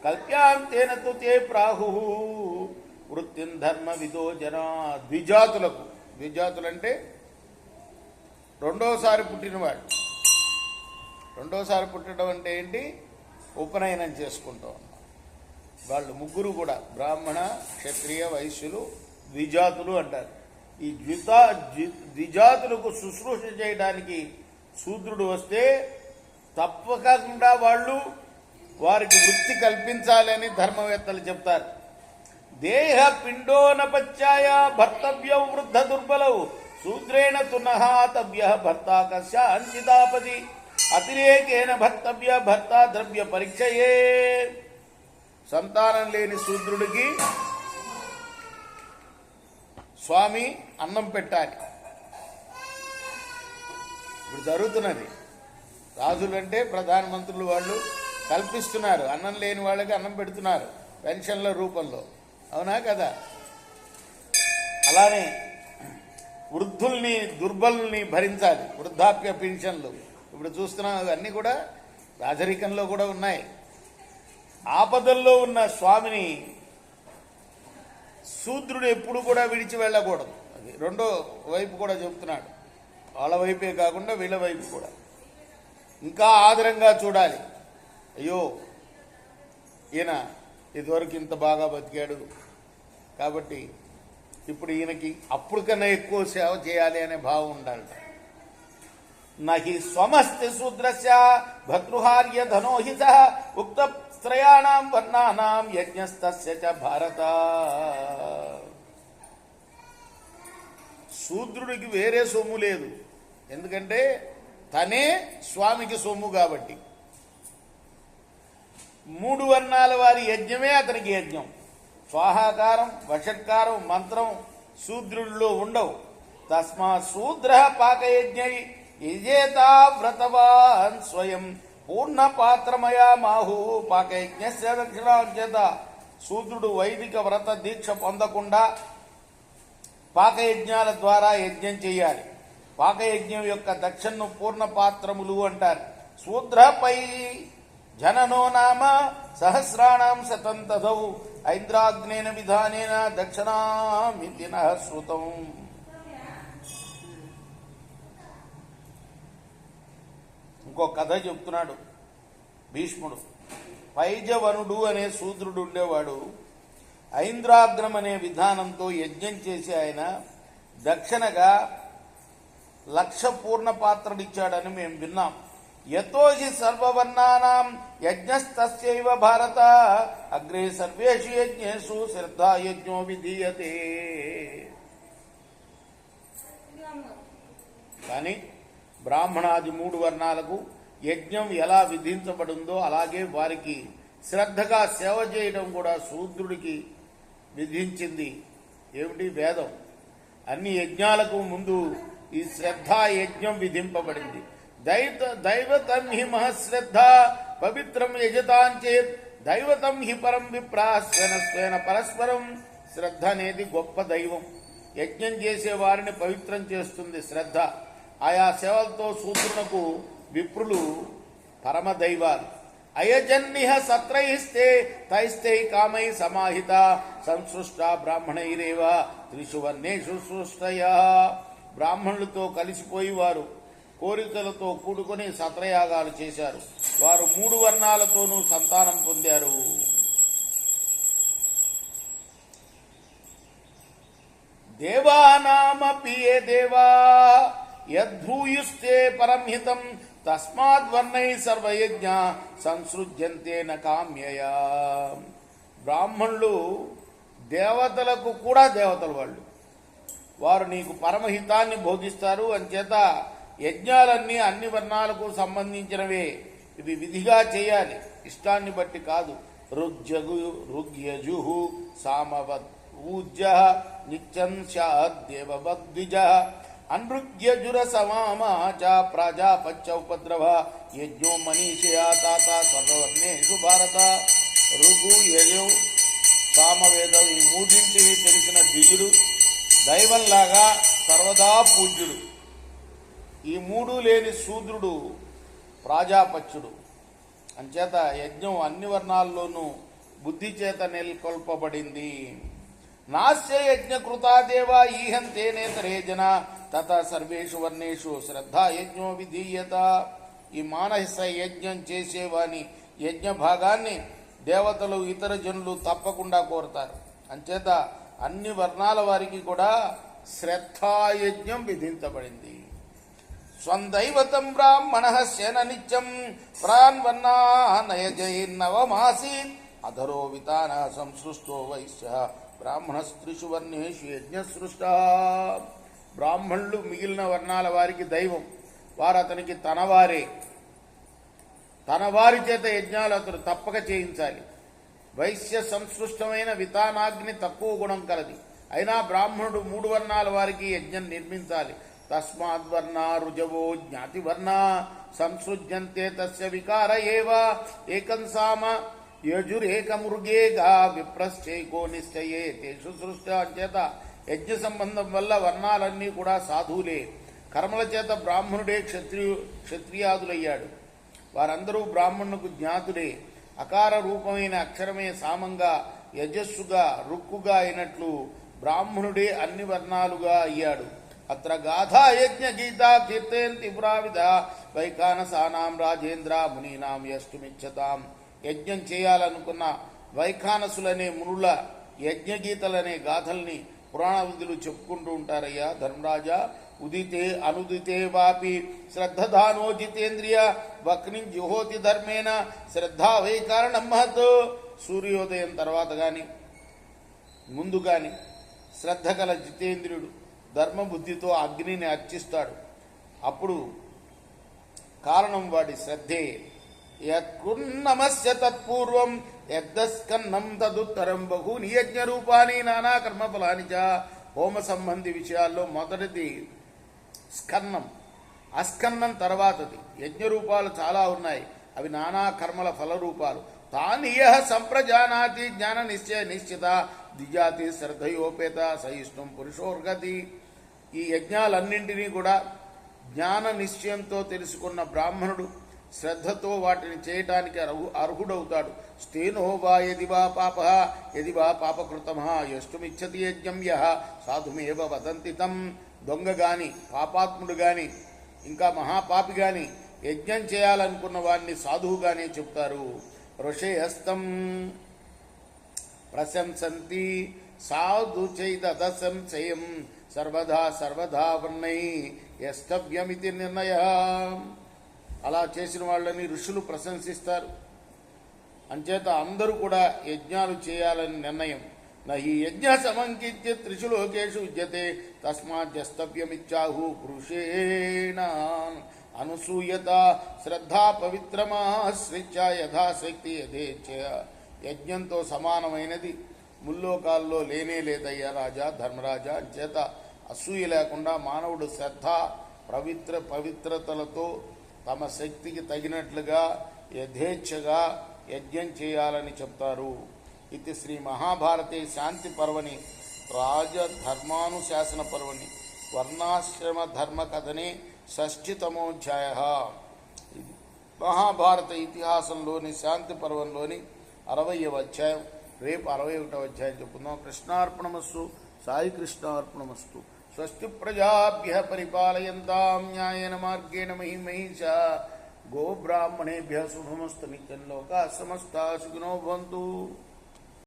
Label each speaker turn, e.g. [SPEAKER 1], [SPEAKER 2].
[SPEAKER 1] కల్ప్యాంతేన తు తే ప్రాహు వృత్తిం ధర్మ విదో జనా. ద్విజాతులకు, ద్విజాతులంటే రెండోసారి పుట్టినవాడు. రెండోసారి పుట్టడం అంటే ఏంటి? ఉపనయనం చేసుకుంటాం అన్నమాట. వాళ్ళు ముగ్గురు కూడా బ్రాహ్మణ, క్షత్రియ, వైశ్యులు, ద్విజాతులు అంటారు. ఈ ద్విజాతులకు శుశ్రూష చేయడానికి శూద్రుడు వస్తే తప్పకుండా వారికి వృత్తి కల్పించాలని ధర్మవేత్తలు చెప్తారు. దేహ పిండోనపత్యాయ భర్తవ్యం వృద్ధ దుర్బలౌ శూద్రేణ తునహాతవ్య భర్త కస్యాంచితాపది అతిరేకేన భర్తవ్య భర్త ద్రవ్య పరీక్షయే. సంతానం లేని శూద్రుడికి స్వామి అన్నం పెట్టాలి. ఇప్పుడు జరుగుతున్నది. రాజులంటే ప్రధానమంత్రులు వాళ్ళు కల్పిస్తున్నారు, అన్నం లేని వాళ్ళకి అన్నం పెడుతున్నారు పెన్షన్ల రూపంలో. అవునా కదా? అలానే వృద్ధుల్ని, దుర్బలుల్ని భరించాలి. వృద్ధాప్య పెన్షన్లు ఇప్పుడు చూస్తున్నాం. అవన్నీ కూడా రాజరికంలో కూడా ఉన్నాయి. ఆపదల్లో ఉన్న స్వామిని శూద్రుడు ఎప్పుడు కూడా విడిచి వెళ్ళకూడదు. అది రెండో వైపు కూడా చెప్తున్నాడు. వాళ్ళ వైపే కాకుండా వీళ్ళ వైపు కూడా ఇంకా ఆదరంగా చూడాలి. అయ్యో, ఈయన ఇదివరకు ఇంత బాగా బతికాడు కాబట్టి ఇప్పుడు ఈయనకి అప్పుడు కన్నా ఎక్కువ సేవ చేయాలి అనే భావం ఉండాలి. నహి స్వమస్తి శూద్రస్య భర్తృహార్య ధనోహిత ఉక్త త్రయాణం వర్ణానాం యజ్ఞస్తస్య చ భారత. శూద్రుడికి వేరే సొమ్ము లేదు. ఎందుకంటే తనే స్వామికి సొమ్ము కాబట్టి. 3 వర్ణాల వారి యజ్ఞమే అతనికి యజ్ఞం. స్వాహాకారం, వషట్కారం, మంత్రం శూద్రుడిలో ఉండవు. తస్మా శూద్ర పాకయజ్ఞై యజేతా వ్రతవాన్ స్వయం పూర్ణపాత్రమయా మాహు పాకయజ్ఞస్య దక్షిణార్జత. శూద్రుడు వైదిక వ్రత దీక్ష పొందకుండా పాకయజ్ఞాల ద్వారా యజ్ఞం చేయాలి. పాకయజ్ఞం యొక్క దక్షిణను పూర్ణపాత్రములు అంటారు. శూద్రపై జననో నామ సహస్రాణం శతంతథౌ ఐంద్రాగ్నేన విధానేన దక్షిణామితి నః శ్రుతం. ఇంకో కథ చెప్తున్నాడు భీష్ముడు. పైజవనుడు అనే శూద్రుడు ఉండేవాడు. ఐంద్రాగ్నం అనే విధానంతో యజ్ఞం చేసి ఆయన దక్షిణగా 1,00,000 పూర్ణ పాత్రలిచ్చాడని మేము విన్నాం. యతోహి సర్వవర్ణానాం యజ్ఞస్తస్యైవ భారత అగ్రే సర్వేషు యజ్ఞేషు శ్రద్ధా యజ్ఞో విధీయతే. కానీ బ్రాహ్మణాది 3 వర్ణాలకు యజ్ఞం ఎలా విధించబడిందో అలాగే వారికి శ్రద్ధగా సేవ చేయడం కూడా శూద్రుడికి విధించింది. ఏమిటి? వేదం. అన్ని యజ్ఞాలకు ముందు ఈ శ్రద్ధా యజ్ఞం విధింపబడింది. దైవతం హి మహశ్రద్ధ పవిత్రం యజతాంచేత్ దైవతం హి పరం విప్రా స్వేన స్వేన పరస్పరం. శ్రద్ధ అనేది గొప్ప దైవం. యజ్ఞం చేసే వారిని పవిత్రం చేస్తుంది శ్రద్ధ. ఆయా సేవలతో శూద్రునకు విప్రులు పరమ దైవాలు. అయజన్నిహ సత్రైస్తే తైస్తే కామై సమాహిత సంసృష్ట బ్రాహ్మణైరేవ త్రిషు వర్ణేషు సృష్టయ. బ్రాహ్మణులతో కలిసిపోయి వారు కోరికలతో కూడుకొని సత్రయాగాలు చేశారు. వారు 3 వర్ణాలతోనూ సంతానం పొందారు. దేవానామపి ఏ దేవా యద్భూయుస్తే పరంహితం తస్మాద్వర్ణై సర్వయజ్ఞ సంసృజ్యంతే న కామ్యయా. బ్రాహ్మణులు దేవతలకు కూడా దేవతలు వాళ్ళు. వారు నీకు పరమహితాన్ని బోధిస్తారు. అంచేత యజ్ఞాలన్నీ అన్ని వర్ణాలకు సంబంధించినవే. ఇవి విధిగా చేయాలి, ఇష్టాన్ని బట్టి కాదు. ఋగ్యజు సామవూజ్య నిత్యం స్యాద్దేవద్విజ అనృగ్యజుర సమాచ ప్రాజాపత్య ఉపద్రవ యజ్ఞో మనీషయా తాత సర్వవర్ణేషు భారత. ఋగు, యజు, సామవేదం ఈ మూడింటివి తెలిసిన ద్విజుడు దైవంలాగా సర్వదా పూజ్యుడు. ఈ 3 లేని శూద్రుడు ప్రాజాపత్యుడు. అంచేత యజ్ఞం అన్ని వర్ణాల్లోనూ బుద్ధి చేత నెలకొల్పబడింది. నాస్య యజ్ఞకృతా దేవా ఈహంతే నేతరే జన తత సర్వేషు వర్ణేషు శ్రద్ధా యజ్ఞో విధీయత. ఈ మానస యజ్ఞం చేసేవాని యజ్ఞ భాగాన్ని దేవతలు ఇతర జనులు తప్పకుండా కోరతారు. అంచేత అన్ని వర్ణాల వారికి కూడా శ్రద్ధాయజ్ఞం విధించబడింది. స్వందైవతం బ్రాహ్మణ శేన నిత్యం ప్రాన్వన్నానయజైర్నవమాసీత్ అధరో వితాన సంసృష్టో వైశ్య బ్రాహ్మణ స్త్రీషు వర్ణేషు యజ్ఞ సృష్ట. బ్రాహ్మణులు మిగిలిన వర్ణాల వారికి దైవం. వారు అతనికి తనవారే. తన వారి చేత యజ్ఞాలు అతను తప్పక చేయించాలి. వైశ్య సంసృష్టమైన వితానాగ్ని తక్కువ గుణం కలది. అయినా బ్రాహ్మణుడు 3 వర్ణాల వారికి యజ్ఞం నిర్మించాలి. తస్మాద్వర్ణా రుజవో జ్ఞాతివర్ణ సంసృజ్యంతే తస్య వికార ఏవ ఏకం సామ యజురేకమృగేగా విప్రశ్చైకో నిశ్చయే తేషు సృష్ట. చేత యజ్ఞ సంబంధం వల్ల వర్ణాలన్నీ కూడా సాధువులే. కర్మల చేత బ్రాహ్మణుడే క్షత్రియాదులయ్యాడు. వారందరూ బ్రాహ్మణుకు జ్ఞాతులే. అకార రూపమైన అక్షరమే సామంగా యజస్సుగా రుక్కుగా అయినట్లు బ్రాహ్మణుడే అన్ని వర్ణాలుగా అయ్యాడు. అత్ర గాథా యజ్ఞ గీతా కీర్తయంతి పురావిధ వైఖానసానాం రాజేంద్ర మునీనాం యష్టుమిచ్చతాం. యజ్ఞం చేయాలనుకున్న వైఖానసులనే మునుల యజ్ఞగీతలనే గాథల్ని పురాణ విధులు చెప్పుకుంటూ ఉంటారయ్యా ధర్మరాజా. ఉదితే అనుదితే వాపి శ్రద్ధధానో జితేంద్రియ వక్ని జుహోతి ధర్మేణ శ్రద్ధా వై కారణం మహత్. సూర్యోదయం తర్వాత గాని ముందు గాని శ్రద్ధ గల జితేంద్రియుడు ధర్మబుద్ధితో అగ్నిని అర్చిస్తాడు. అప్పుడు కారణం వాడి శ్రద్ధే. యత్కున్నమస్య తత్పూర్వం యద్దస్కన్నం తదుత్తరం బహూని యజ్ఞ రూపాని నానా కర్మఫలాని చ. హోమ సంబంధి విషయాల్లో మొదటిది స్కన్నం. అస్కన్నం తర్వాతది. యజ్ఞ రూపాలు చాలా ఉన్నాయి. అవి నానా కర్మల ఫల రూపాలు. తానియ సంప్రజానాతి జ్ఞాన నిశ్చయ నిశ్చిత దిజాతి శ్రద్ధయోపేత సహిష్ణుం పురుషోర్గతి. ఈ యజ్ఞాలన్నింటినీ కూడా జ్ఞాన నిశ్చయంతో తెలుసుకున్న బ్రాహ్మణుడు శ్రద్ధతో వాటిని చేయటానికి అర్హుడవుతాడు. స్థేనో వా యది వా పాప యది వా పాపకృతమ యష్టుమిచ్చతి యజ్ఞం యః సాధుమేవ వదంతి తం. దొంగ గాని పాపాత్ముడు గాని ఇంకా మహాపాపి గాని యజ్ఞం చేయాలనుకున్న వారిని సాధువుగానే చెప్తారు. ఋషేహస్తం ప్రశంసంతి సాధు చైత సంశయం సర్వదా సర్వదా వర్ణై యస్తవ్యమితి నిర్ణయ. అలా చేసిన వాళ్ళని ఋషులు ప్రశంసిస్తారు. అంచేత అందరూ కూడా యజ్ఞాలు చేయాలని నిర్ణయం. నహి యజ్ఞ సమంకిత్య త్రిషు లోకేషు విద్యతే తస్మాద్యస్తవ్యమిచ్చాహు పురుషేణ అనుసూయత శ్రద్ధా పవిత్రమాశ్రిత్య యథాశక్తి యథేచ్ఛ. యజ్ఞంతో సమానమైనది ముల్లోకాల్లో లేనే లేదయ్యా రాజా ధర్మరాజా. అంచేత అసూయ లేకుండా మానవుడు శ్రద్ధ పవిత్రతలతో తమ శక్తికి తగినట్లుగా యథేచ్ఛగా యజ్ఞం చేయాలని చెప్తారు. ఇది శ్రీ మహాభారతే శాంతి పర్వని రాజధర్మానుశాసన పర్వని వర్ణాశ్రమ ధర్మ కథనే షష్ఠితమోధ్యాయ. ఇది మహాభారత ఇతిహాసంలోని శాంతి పర్వంలోని 60వ అధ్యాయం. రేపు 61వ అధ్యాయం చెప్పుకుందాం. కృష్ణార్పణమస్తు. సాయి కృష్ణార్పణమస్తు. స్వస్తి ప్రజాభ్య పరిపాలయంతాం న్యాయేన మార్గేణ మహిం మహిషా. గోబ్రాహ్మణేభ్య శుభమస్తు. నిత్యం లోకా సమస్తా సుఖినో భవంతు.